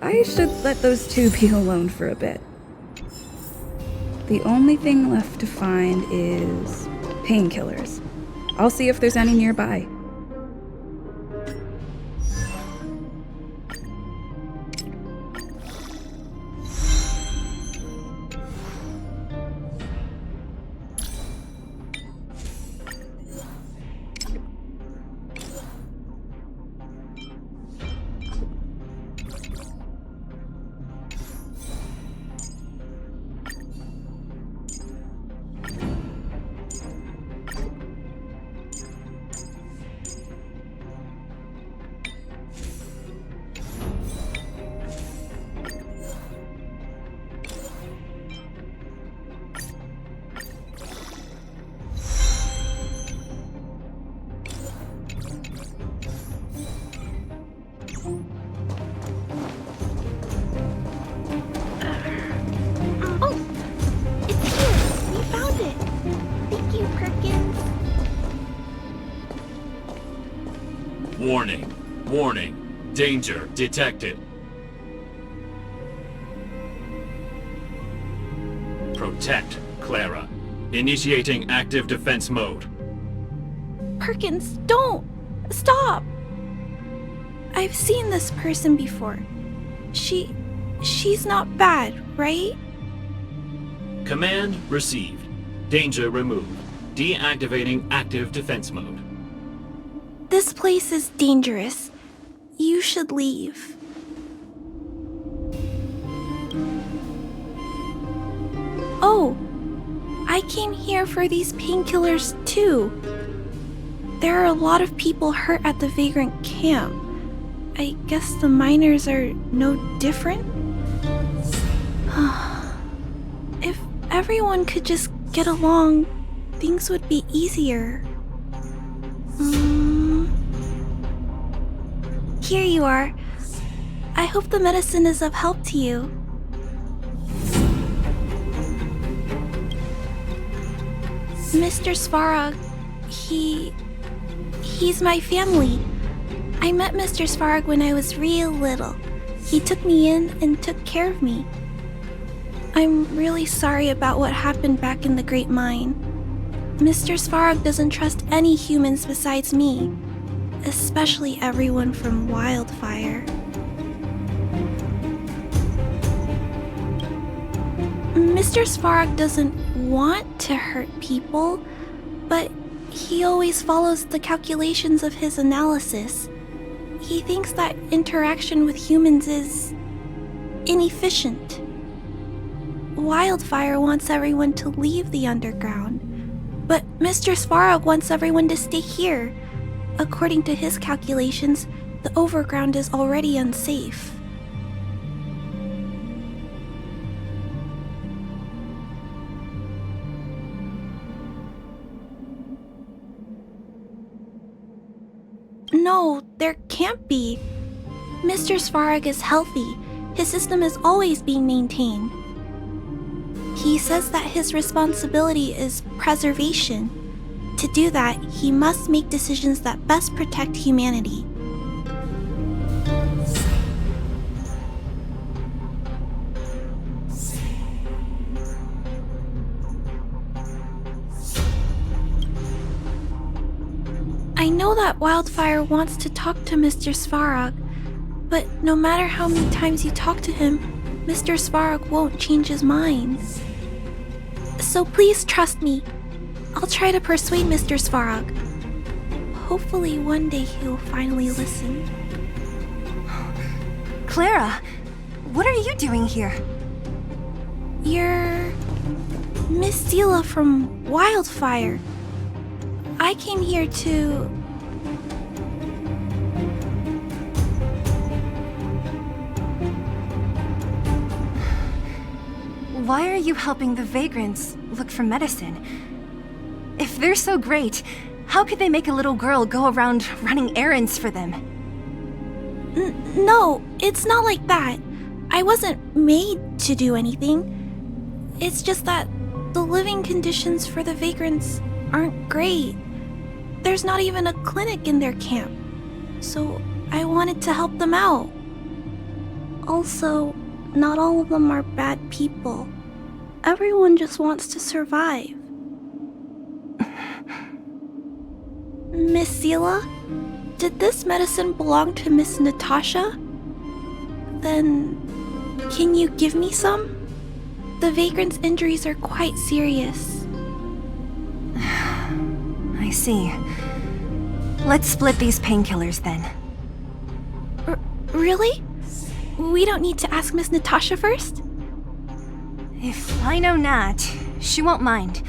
I should let those two be alone for a bit. The only thing left to find is painkillers. I'll see if there's any nearby. Warning. Warning. Danger detected. Protect, Clara. Initiating active defense mode. Perkins, don't! Stop! I've seen this person before. She's not bad, right? Command received. Danger removed. Deactivating active defense mode. This place is dangerous. You should leave. Oh, I came here for these painkillers too. There are a lot of people hurt at the Vagrant camp. I guess the miners are no different? If everyone could just get along, things would be easier. Here you are. I hope the medicine is of help to you. Mr. Svarog, he's my family. I met Mr. Svarog when I was real little. He took me in and took care of me. I'm really sorry about what happened back in the Great Mine. Mr. Svarog doesn't trust any humans besides me. Especially everyone from Wildfire. Mr. Svarog doesn't want to hurt people, but he always follows the calculations of his analysis. He thinks that interaction with humans is inefficient. Wildfire wants everyone to leave the underground, but Mr. Svarog wants everyone to stay here. According to his calculations, the overground is already unsafe. No, there can't be. Mr. Svarog is healthy. His system is always being maintained. He says that his responsibility is preservation. To do that, he must make decisions that best protect humanity. I know that Wildfire wants to talk to Mr. Svarog, but no matter how many times you talk to him, Mr. Svarog won't change his mind. So please trust me. I'll try to persuade Mr. Svarog. Hopefully one day he'll finally listen. Clara, what are you doing here? You're Miss Zila from Wildfire. I came here to... Why are you helping the vagrants look for medicine? If they're so great, how could they make a little girl go around running errands for them? No, it's not like that. I wasn't made to do anything. It's just that the living conditions for the vagrants aren't great. There's not even a clinic in their camp, so I wanted to help them out. Also, not all of them are bad people. Everyone just wants to survive. Miss Zila, did this medicine belong to Miss Natasha? Then, can you give me some? The vagrant's injuries are quite serious. I see. Let's split these painkillers then. Really? We don't need to ask Miss Natasha first? If I know Nat, she won't mind.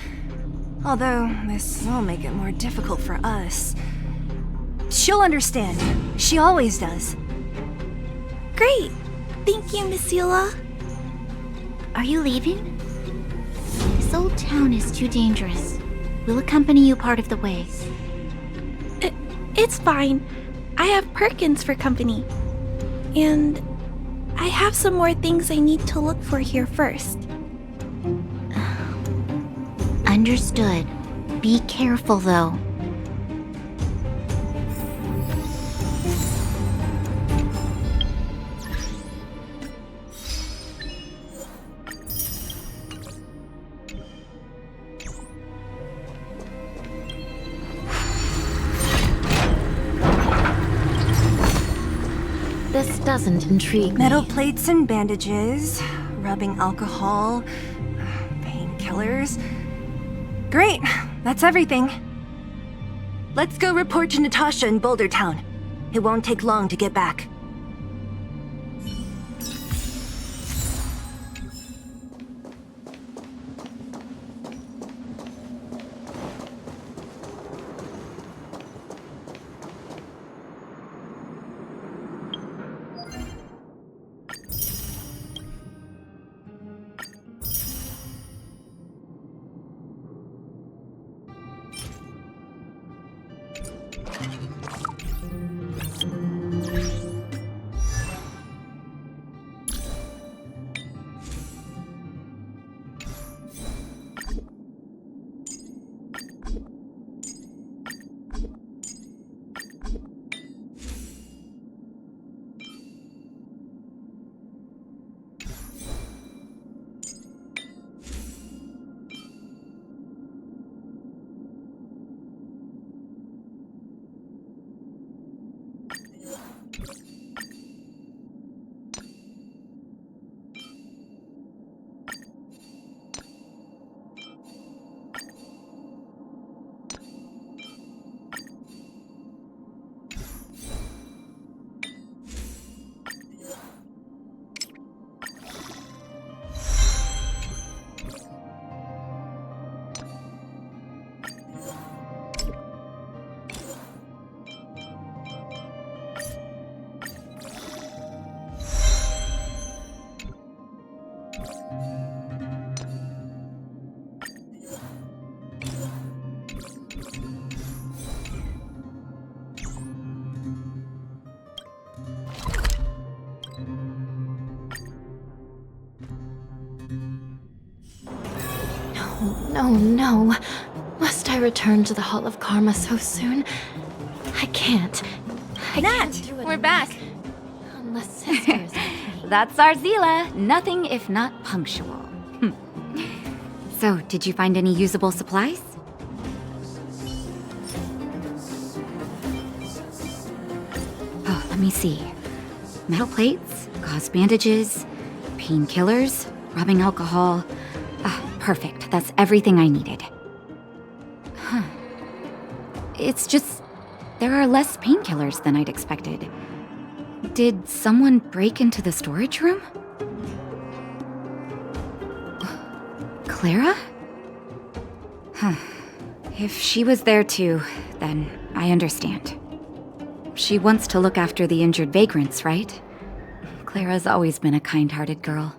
Although, this will make it more difficult for us. She'll understand. She always does. Great! Thank you, Miss Zila. Are you leaving? This old town is too dangerous. We'll accompany you part of the way. It's fine. I have Perkins for company. And I have some more things I need to look for here first. Understood. Be careful, though. This doesn't intrigue me. Metal plates and bandages, rubbing alcohol, painkillers. Great, that's everything. Let's go report to Natasha in Boulder Town. It won't take long to get back. Oh no. Must I return to the Hall of Karma so soon? I can't. I Nat, can't do it we're back. Unless Sister is with me. That's our Zila. Nothing if not punctual. So, did you find any usable supplies? Oh, let me see. Metal plates, gauze bandages, painkillers, rubbing alcohol. Ah, perfect. That's everything I needed. Huh. It's just, there are less painkillers than I'd expected. Did someone break into the storage room? Clara? Huh. If she was there too, then I understand. She wants to look after the injured vagrants, right? Clara's always been a kind-hearted girl.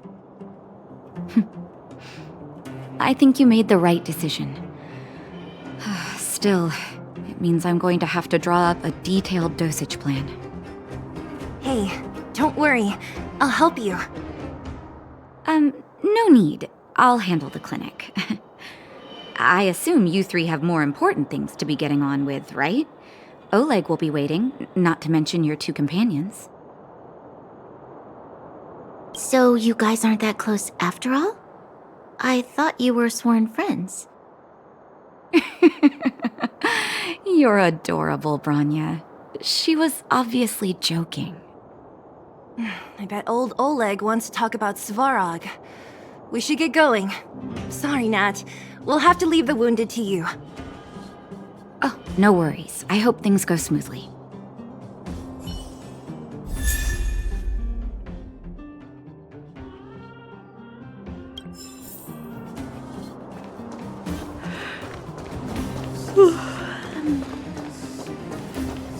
I think you made the right decision. Still, it means I'm going to have to draw up a detailed dosage plan. Hey, don't worry. I'll help you. No need. I'll handle the clinic. I assume you three have more important things to be getting on with, right? Oleg will be waiting, not to mention your two companions. So you guys aren't that close after all? I thought you were sworn friends. You're adorable, Branya. She was obviously joking. I bet old Oleg wants to talk about Svarog. We should get going. Sorry, Nat. We'll have to leave the wounded to you. Oh, no worries. I hope things go smoothly.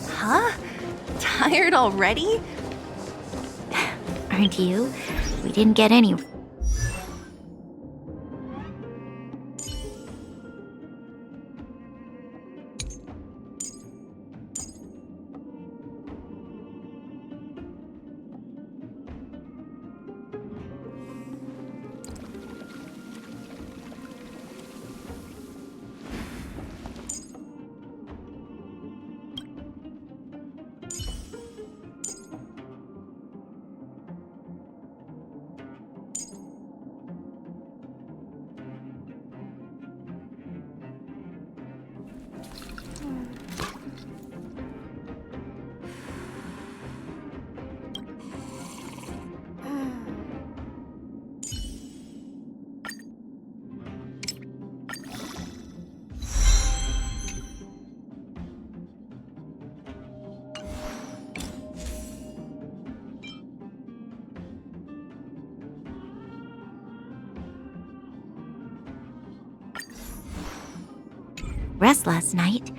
Huh? Tired already? Aren't you? We didn't get any. Rest last night.